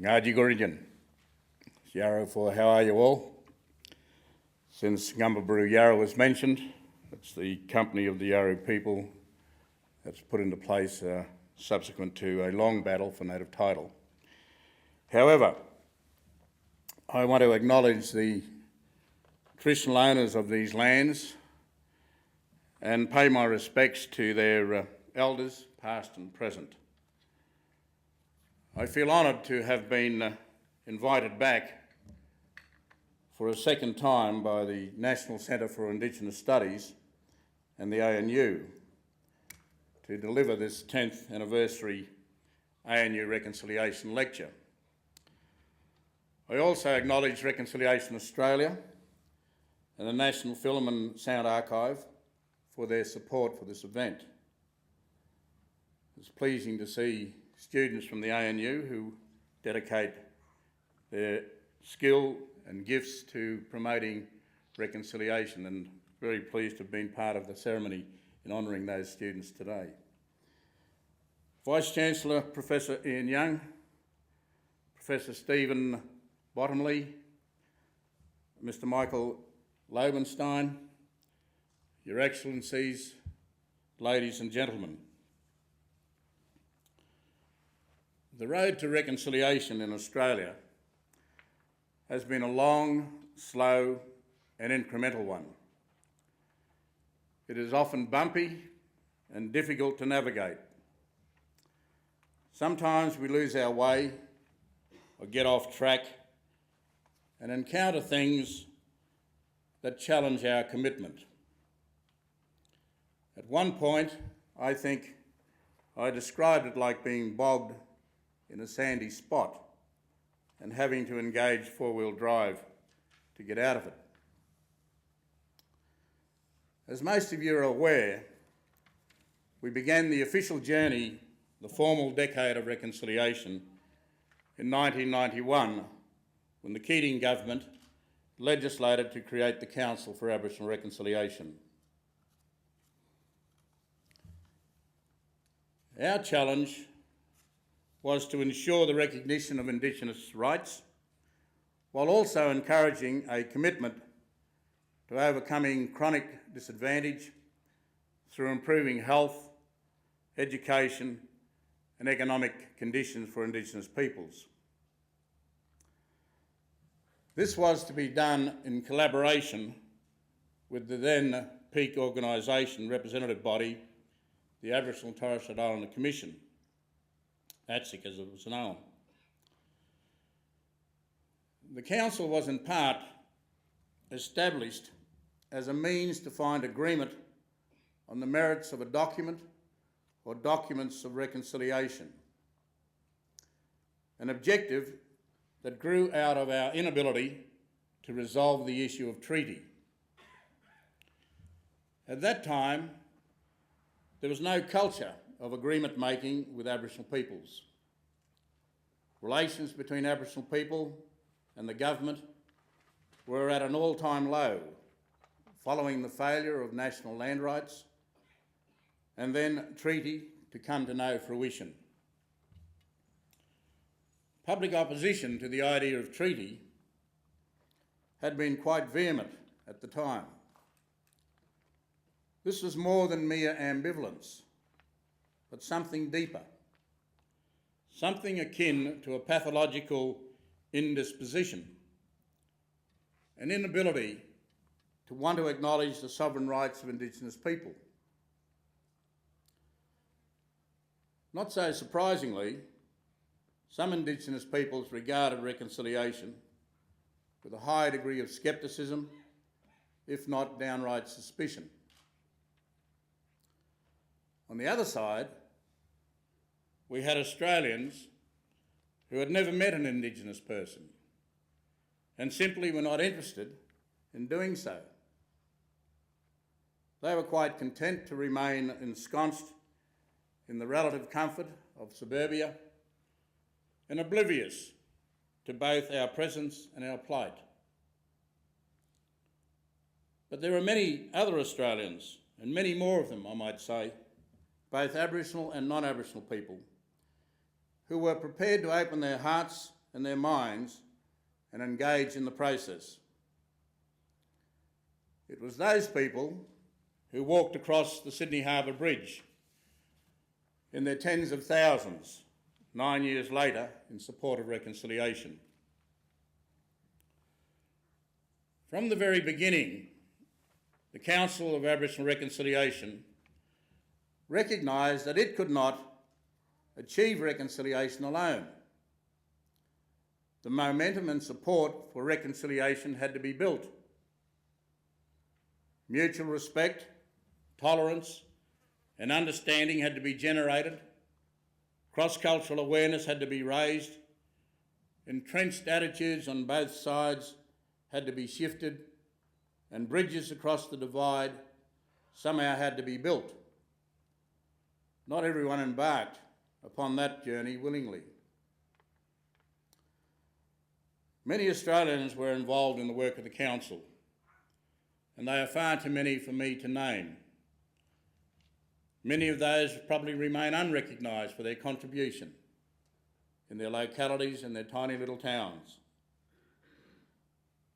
Ngaji Gurijan. Yawuru for how are you all? Since Ngambaburu Yawuru was mentioned, it's the company of the Yawuru people that's put into place subsequent to a long battle for native title. However, I want to acknowledge the traditional owners of these lands and pay my respects to their elders, past and present. I feel honoured to have been invited back for a second time by the National Centre for Indigenous Studies and the ANU to deliver this 10th anniversary ANU Reconciliation Lecture. I also acknowledge Reconciliation Australia and the National Film and Sound Archive for their support for this event. It's pleasing to see students from the ANU who dedicate their skill and gifts to promoting reconciliation, and very pleased to have been part of the ceremony in honouring those students today. Vice-Chancellor Professor Ian Young, Professor Stephen Bottomley, Mr Michael Lobenstein, Your Excellencies, ladies and gentlemen. The road to reconciliation in Australia has been a long, slow and incremental one. It is often bumpy and difficult to navigate. Sometimes we lose our way or get off track and encounter things that challenge our commitment. At one point, I think I described it like being bogged in a sandy spot and having to engage four-wheel drive to get out of it. As most of you are aware, we began the official journey, the formal decade of reconciliation, in 1991, when the Keating government legislated to create the Council for Aboriginal Reconciliation. Our challenge was to ensure the recognition of Indigenous rights, while also encouraging a commitment to overcoming chronic disadvantage through improving health, education and economic conditions for Indigenous peoples. This was to be done in collaboration with the then peak organisation representative body, the Aboriginal and Torres Strait Islander Commission, ATSIC as it was known. The Council was in part established as a means to find agreement on the merits of a document or documents of reconciliation, an objective that grew out of our inability to resolve the issue of treaty. At that time, there was no culture of agreement making with Aboriginal peoples. Relations between Aboriginal people and the government were at an all-time low, following the failure of national land rights and then treaty to come to no fruition. Public opposition to the idea of treaty had been quite vehement at the time. This was more than mere ambivalence, but something deeper, something akin to a pathological indisposition, an inability to want to acknowledge the sovereign rights of Indigenous people. Not so surprisingly, some Indigenous peoples regarded reconciliation with a high degree of scepticism, if not downright suspicion. On the other side, we had Australians who had never met an Indigenous person and simply were not interested in doing so. They were quite content to remain ensconced in the relative comfort of suburbia and oblivious to both our presence and our plight. But there are many other Australians, and many more of them, I might say, both Aboriginal and non-Aboriginal people, who were prepared to open their hearts and their minds and engage in the process. It was those people who walked across the Sydney Harbour Bridge in their tens of thousands 9 years later in support of reconciliation. From the very beginning, the Council of Aboriginal Reconciliation recognised that it could not achieve reconciliation alone. The momentum and support for reconciliation had to be built. Mutual respect, tolerance and understanding had to be generated. Cross-cultural awareness had to be raised. Entrenched attitudes on both sides had to be shifted, and bridges across the divide somehow had to be built. Not everyone embarked upon that journey willingly. Many Australians were involved in the work of the Council, and they are far too many for me to name. Many of those probably remain unrecognised for their contribution in their localities and their tiny little towns.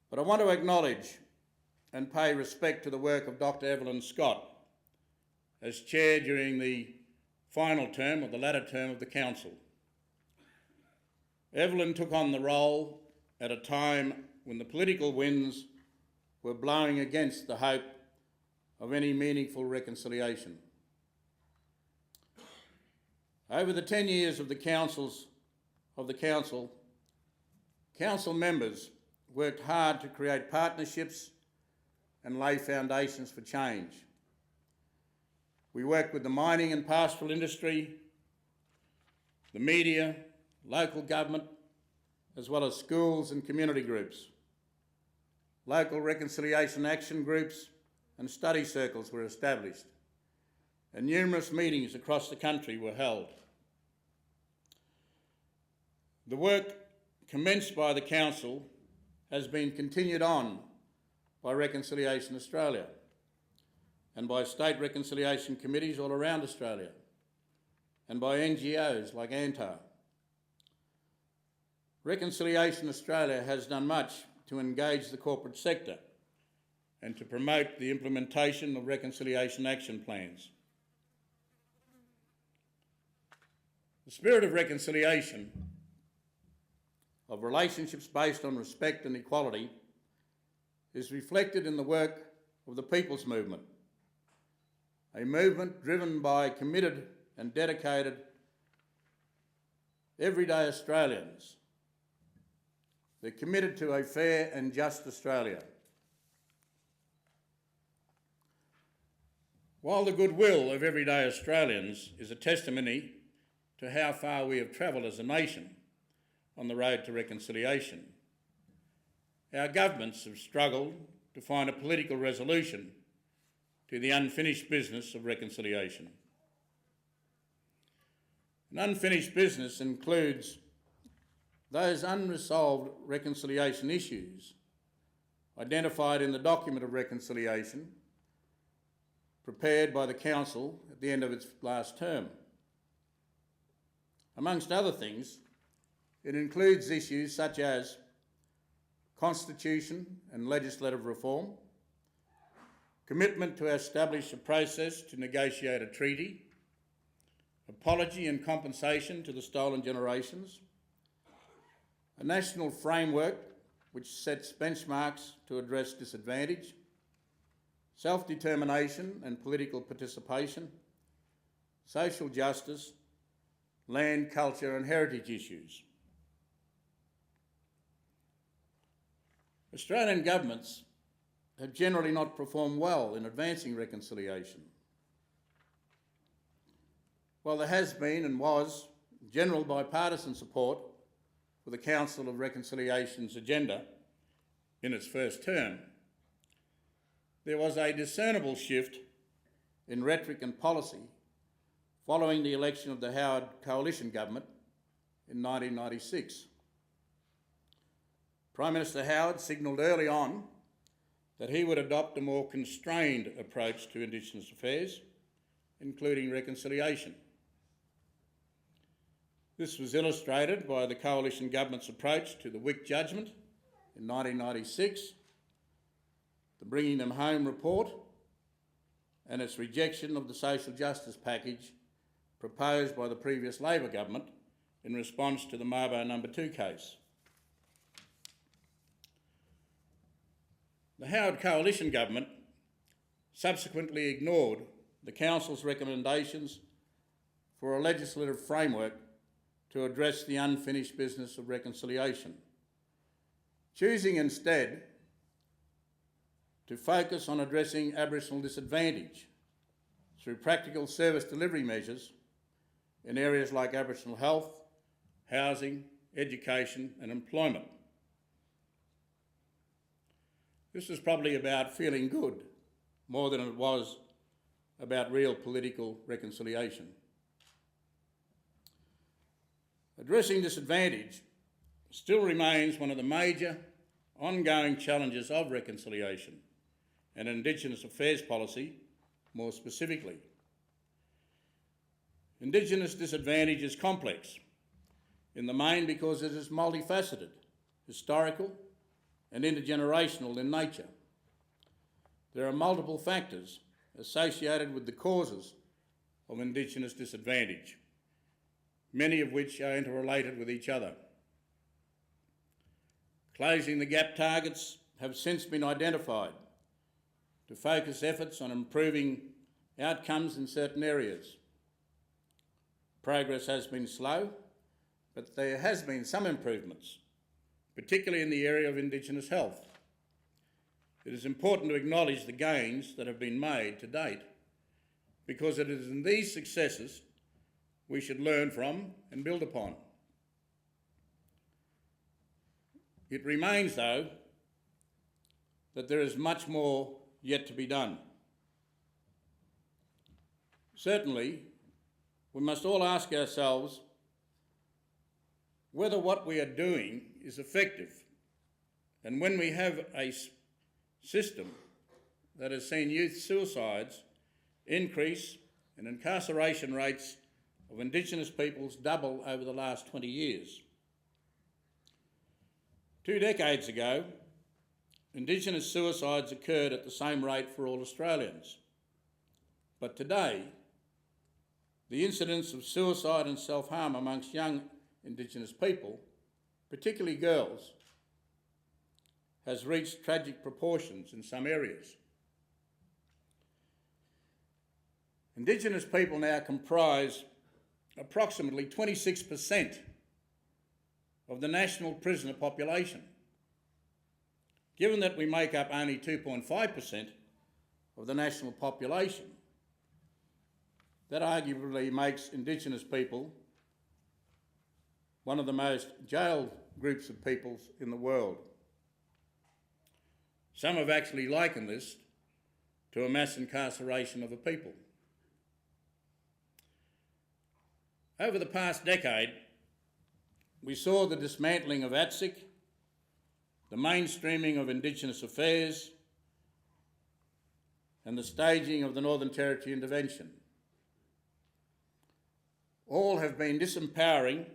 But I want to acknowledge and pay respect to the work of Dr. Evelyn Scott as chair during the final term, or the latter term, of the Council. Evelyn took on the role at a time when the political winds were blowing against the hope of any meaningful reconciliation. Over the 10 years of the Council members worked hard to create partnerships and lay foundations for change. We worked with the mining and pastoral industry, the media, local government, as well as schools and community groups. Local reconciliation action groups and study circles were established, and numerous meetings across the country were held. The work commenced by the Council has been continued on by Reconciliation Australia and by state reconciliation committees all around Australia and by NGOs like ANTAR. Reconciliation Australia has done much to engage the corporate sector and to promote the implementation of reconciliation action plans. The spirit of reconciliation, of relationships based on respect and equality, is reflected in the work of the People's Movement, a movement driven by committed and dedicated everyday Australians. They're committed to a fair and just Australia. While the goodwill of everyday Australians is a testimony to how far we have travelled as a nation on the road to reconciliation, our governments have struggled to find a political resolution to the unfinished business of reconciliation. An unfinished business includes those unresolved reconciliation issues identified in the document of reconciliation prepared by the Council at the end of its last term. Amongst other things, it includes issues such as constitution and legislative reform, commitment to establish a process to negotiate a treaty, apology and compensation to the stolen generations, a national framework which sets benchmarks to address disadvantage, self-determination and political participation, social justice, land, culture and heritage issues. Australian governments have generally not performed well in advancing reconciliation. While there has been and was general bipartisan support for the Council of Reconciliation's agenda in its first term, there was a discernible shift in rhetoric and policy following the election of the Howard Coalition government in 1996. Prime Minister Howard signalled early on that he would adopt a more constrained approach to Indigenous affairs, including reconciliation. This was illustrated by the Coalition Government's approach to the Wick Judgment in 1996, the Bringing Them Home report, and its rejection of the social justice package proposed by the previous Labor government in response to the Mabo No. 2 case. The Howard Coalition Government subsequently ignored the Council's recommendations for a legislative framework to address the unfinished business of reconciliation, choosing instead to focus on addressing Aboriginal disadvantage through practical service delivery measures in areas like Aboriginal health, housing, education and employment. This was probably about feeling good more than it was about real political reconciliation. Addressing disadvantage still remains one of the major ongoing challenges of reconciliation and Indigenous Affairs policy more specifically. Indigenous disadvantage is complex, in the main because it is multifaceted, historical and intergenerational in nature. There are multiple factors associated with the causes of Indigenous disadvantage, many of which are interrelated with each other. Closing the gap targets have since been identified to focus efforts on improving outcomes in certain areas. Progress has been slow, but there has been some improvements, particularly in the area of Indigenous health. It is important to acknowledge the gains that have been made to date, because it is in these successes we should learn from and build upon. It remains, though, that there is much more yet to be done. Certainly, we must all ask ourselves whether what we are doing is effective, and when we have a system that has seen youth suicides increase and incarceration rates of Indigenous peoples double over the last 20 years. 2 decades ago, Indigenous suicides occurred at the same rate for all Australians. But today, the incidence of suicide and self-harm amongst young Indigenous people, particularly girls, has reached tragic proportions in some areas. Indigenous people now comprise approximately 26% of the national prisoner population. Given that we make up only 2.5% of the national population, that arguably makes Indigenous people one of the most jailed groups of peoples in the world. Some have actually likened this to a mass incarceration of a people. Over the past decade, we saw the dismantling of ATSIC, the mainstreaming of Indigenous Affairs, and the staging of the Northern Territory intervention. All have been disempowering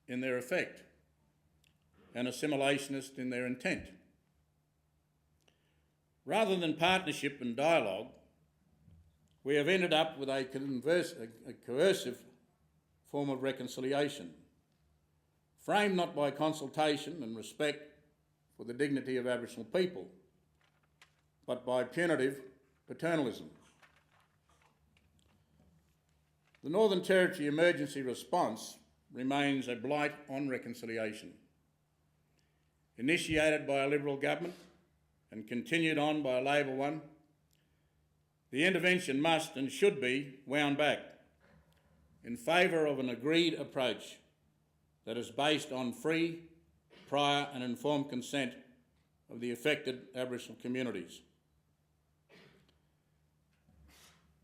in their effect and assimilationist in their intent. Rather than partnership and dialogue, we have ended up with a coercive form of reconciliation, framed not by consultation and respect for the dignity of Aboriginal people, but by punitive paternalism. The Northern Territory emergency response remains a blight on reconciliation. Initiated by a Liberal government and continued on by a Labor one, the intervention must and should be wound back in favour of an agreed approach that is based on free, prior and informed consent of the affected Aboriginal communities.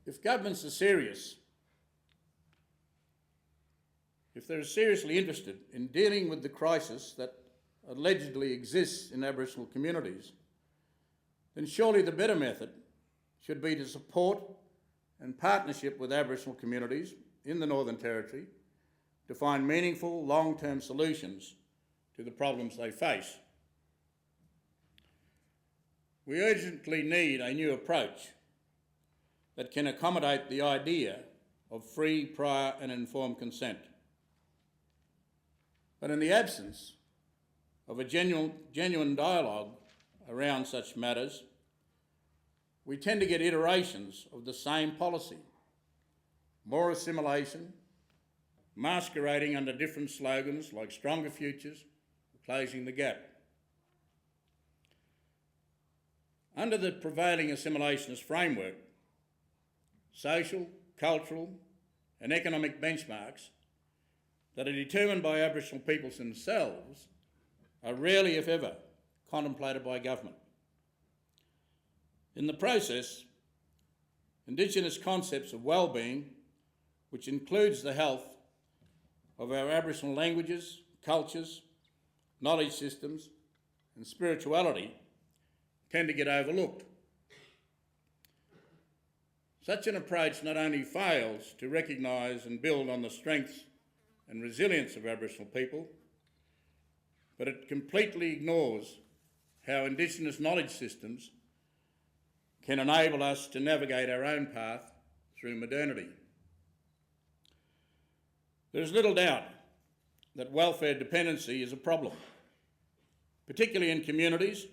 If governments are serious, if they're seriously interested in dealing with the crisis that allegedly exists in Aboriginal communities, then surely the better method should be to support and partnership with Aboriginal communities in the Northern Territory to find meaningful, long-term solutions to the problems they face. We urgently need a new approach that can accommodate the idea of free, prior and informed consent. But in the absence of a genuine dialogue around such matters, we tend to get iterations of the same policy, more assimilation, masquerading under different slogans like stronger futures, closing the gap. Under the prevailing assimilationist framework, social, cultural and economic benchmarks that are determined by Aboriginal peoples themselves are rarely, if ever, contemplated by government. In the process, Indigenous concepts of well-being, which includes the health of our Aboriginal languages, cultures, knowledge systems and spirituality, tend to get overlooked. Such an approach not only fails to recognise and build on the strengths and resilience of Aboriginal people, but it completely ignores how Indigenous knowledge systems can enable us to navigate our own path through modernity. There is little doubt that welfare dependency is a problem, particularly in communities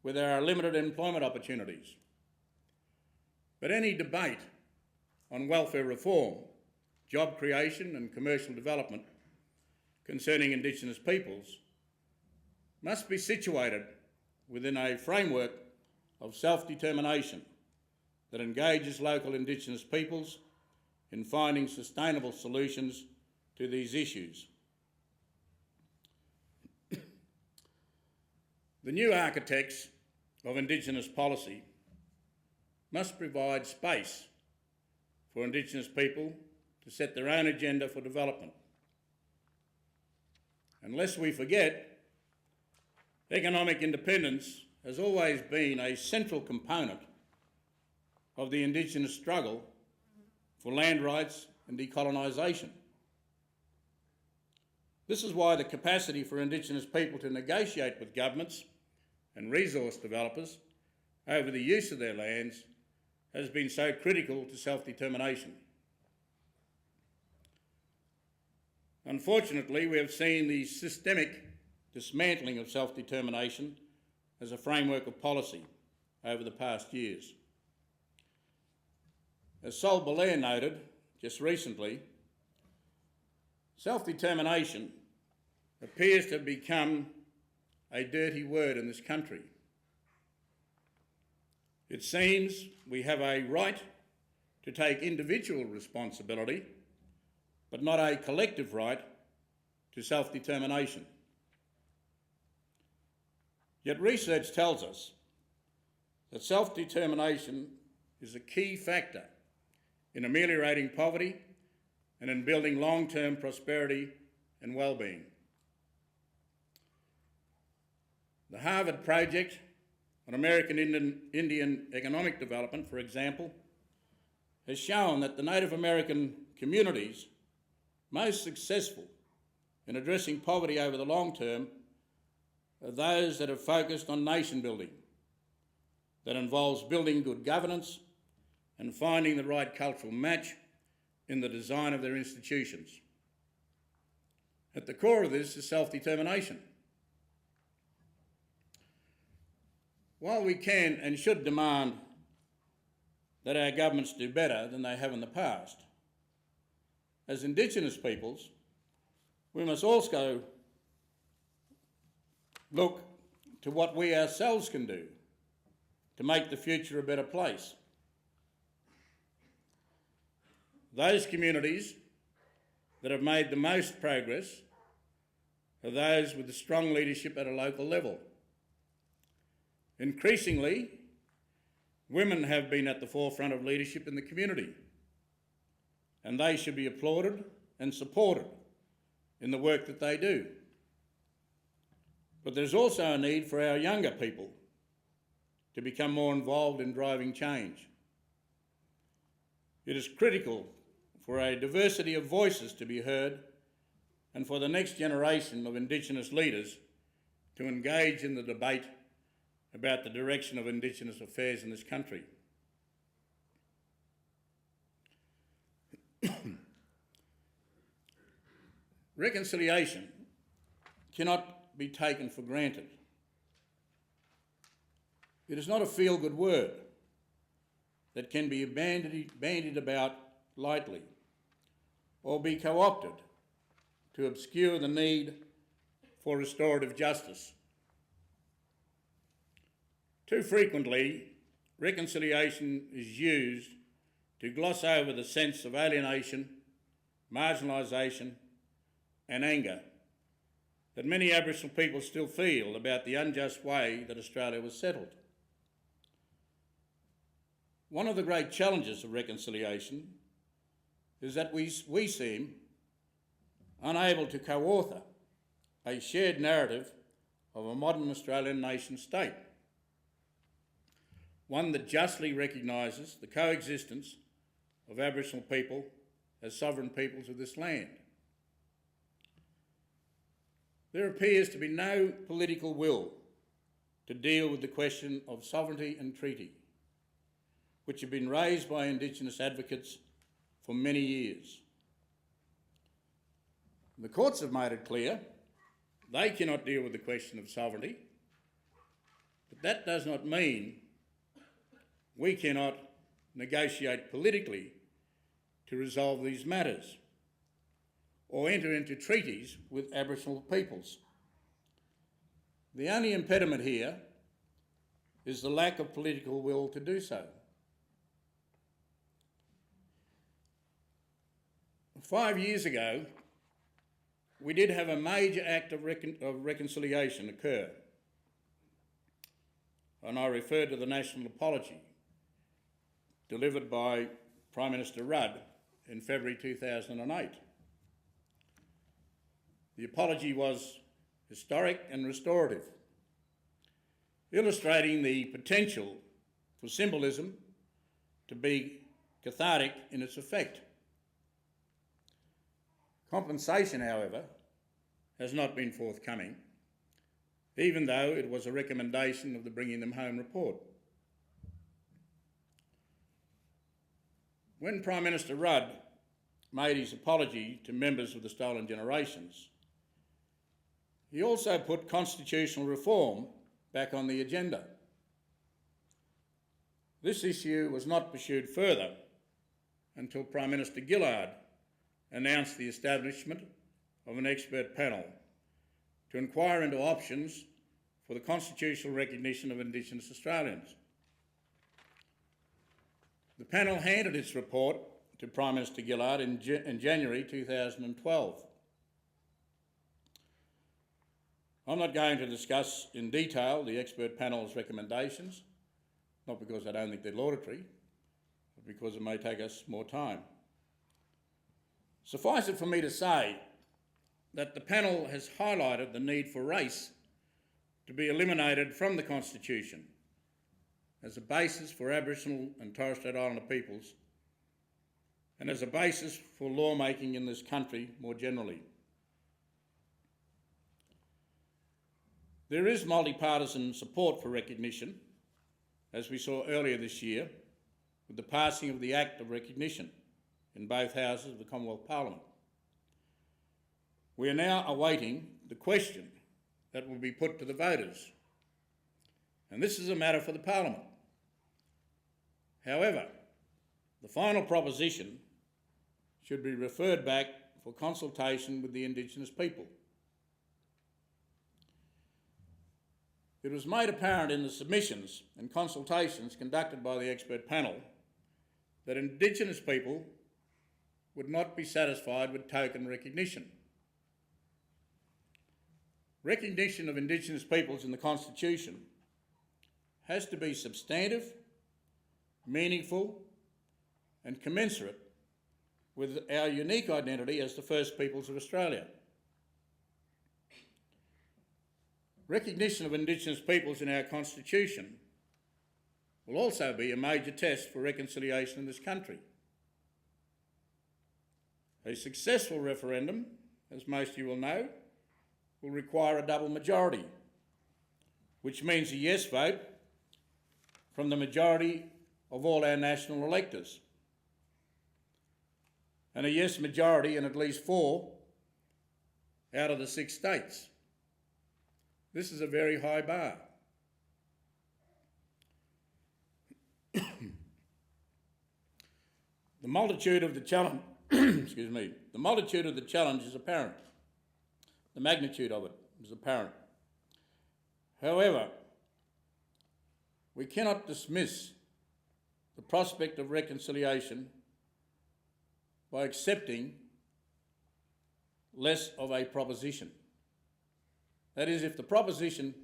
where there are limited employment opportunities. But any debate on welfare reform, job creation and commercial development concerning Indigenous peoples must be situated within a framework of self-determination that engages local Indigenous peoples in finding sustainable solutions to these issues. The new architects of Indigenous policy must provide space for Indigenous people to set their own agenda for development. Unless we forget, economic independence has always been a central component of the Indigenous struggle for land rights and decolonisation. This is why the capacity for Indigenous people to negotiate with governments and resource developers over the use of their lands has been so critical to self-determination. Unfortunately, we have seen the systemic dismantling of self-determination as a framework of policy over the past years. As Sol Belair noted just recently, self-determination appears to have become a dirty word in this country. It seems we have a right to take individual responsibility, but not a collective right to self-determination. Yet research tells us that self-determination is a key factor in ameliorating poverty and in building long-term prosperity and well-being. The Harvard Project on American Indian economic development, for example, has shown that the Native American communities most successful in addressing poverty over the long term are those that have focused on nation building, that involves building good governance and finding the right cultural match in the design of their institutions. At the core of this is self-determination. While we can and should demand that our governments do better than they have in the past, as Indigenous peoples, we must also look to what we ourselves can do to make the future a better place. Those communities that have made the most progress are those with the strong leadership at a local level. Increasingly, women have been at the forefront of leadership in the community, and they should be applauded and supported in the work that they do. But there's also a need for our younger people to become more involved in driving change. It is critical for a diversity of voices to be heard and for the next generation of Indigenous leaders to engage in the debate about the direction of Indigenous affairs in this country. Reconciliation cannot be taken for granted. It is not a feel-good word that can be bandied about lightly or be co-opted to obscure the need for restorative justice. Too frequently, reconciliation is used to gloss over the sense of alienation, marginalisation and anger that many Aboriginal people still feel about the unjust way that Australia was settled. One of the great challenges of reconciliation is that we seem unable to co-author a shared narrative of a modern Australian nation state, one that justly recognises the coexistence of Aboriginal people as sovereign peoples of this land. There appears to be no political will to deal with the question of sovereignty and treaty, which have been raised by Indigenous advocates for many years. The courts have made it clear they cannot deal with the question of sovereignty, but that does not mean we cannot negotiate politically to resolve these matters or enter into treaties with Aboriginal peoples. The only impediment here is the lack of political will to do so. 5 years ago, we did have a major act of reconciliation occur, and I refer to the national apology delivered by Prime Minister Rudd in February 2008. The apology was historic and restorative, illustrating the potential for symbolism to be cathartic in its effect. Compensation, however, has not been forthcoming, even though it was a recommendation of the Bringing Them Home report. When Prime Minister Rudd made his apology to members of the Stolen Generations, he also put constitutional reform back on the agenda. This issue was not pursued further until Prime Minister Gillard announced the establishment of an expert panel to inquire into options for the constitutional recognition of Indigenous Australians. The panel handed its report to Prime Minister Gillard in January 2012. I'm not going to discuss in detail the expert panel's recommendations, not because I don't think they're laudatory, but because it may take us more time. Suffice it for me to say that the panel has highlighted the need for race to be eliminated from the Constitution as a basis for Aboriginal and Torres Strait Islander peoples and as a basis for lawmaking in this country more generally. There is multi-partisan support for recognition, as we saw earlier this year with the passing of the Act of Recognition in both houses of the Commonwealth Parliament. We are now awaiting the question that will be put to the voters, and this is a matter for the Parliament. However, the final proposition should be referred back for consultation with the Indigenous people. It was made apparent in the submissions and consultations conducted by the expert panel that Indigenous people would not be satisfied with token recognition. Recognition of Indigenous peoples in the Constitution has to be substantive, meaningful and commensurate with our unique identity as the First Peoples of Australia. Recognition of Indigenous peoples in our Constitution will also be a major test for reconciliation in this country. A successful referendum as most of you will know, will require a double majority, which means a yes vote from the majority of all our national electors, and a yes majority in at least 4 out of the 6 states. This is a very high bar. The multitude of the challenge, the multitude of the challenge is apparent. The magnitude of it is apparent. However, we cannot dismiss the prospect of reconciliation by accepting less of a proposition. That is, if the proposition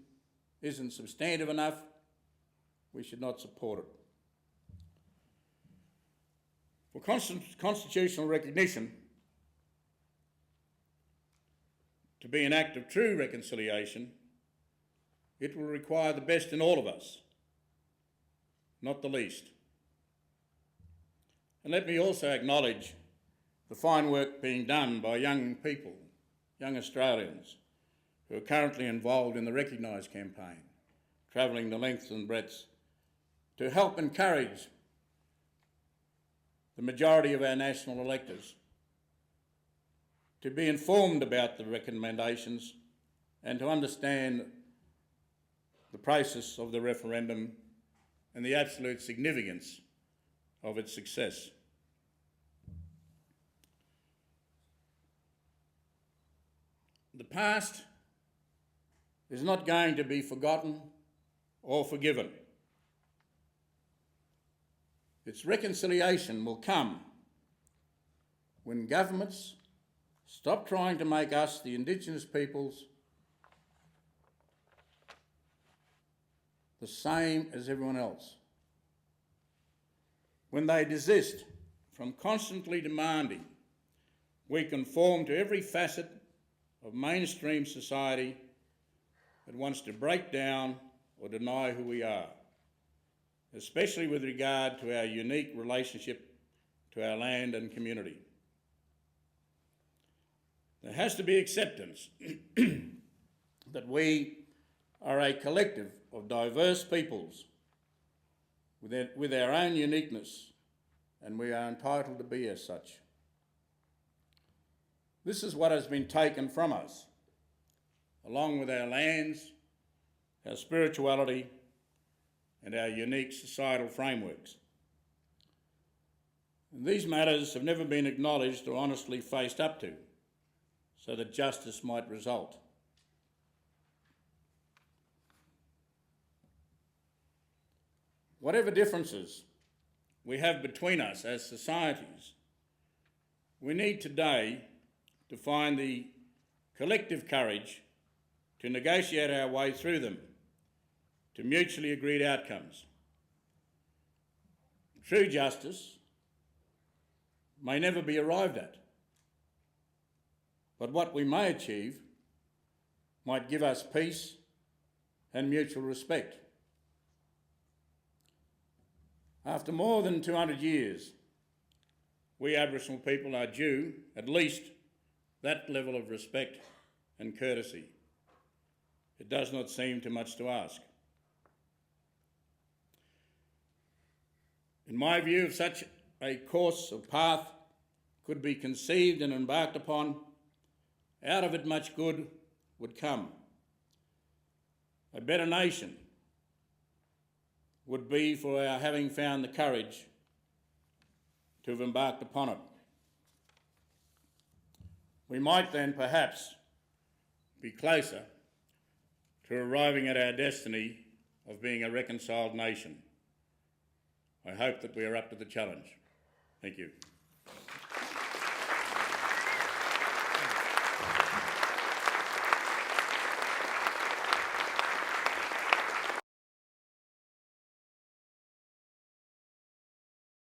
isn't substantive enough, we should not support it. For constitutional recognition to be an act of true reconciliation, it will require the best in all of us, not the least. And let me also acknowledge the fine work being done by young people, young Australians, who are currently involved in the Recognise campaign, travelling the lengths and breadths to help encourage the majority of our national electors to be informed about the recommendations and to understand the process of the referendum and the absolute significance of its success. The past is not going to be forgotten or forgiven. Its reconciliation will come when governments stop trying to make us, the Indigenous peoples, the same as everyone else. When they desist from constantly demanding we conform to every facet of mainstream society that wants to break down or deny who we are, especially with regard to our unique relationship to our land and community. There has to be acceptance that we are a collective of diverse peoples with our own uniqueness, and we are entitled to be as such. This is what has been taken from us, along with our lands, our spirituality, and our unique societal frameworks. And these matters have never been acknowledged or honestly faced up to, so that justice might result. Whatever differences we have between us as societies, we need today to find the collective courage to negotiate our way through them to mutually agreed outcomes. True justice may never be arrived at, but what we may achieve might give us peace and mutual respect. After more than 200 years, we Aboriginal people are due at least that level of respect and courtesy. It does not seem too much to ask. In my view, if such a course of path could be conceived and embarked upon, out of it much good would come. A better nation would be for our having found the courage to have embarked upon it. We might then perhaps be closer to arriving at our destiny of being a reconciled nation. I hope that we are up to the challenge. Thank you.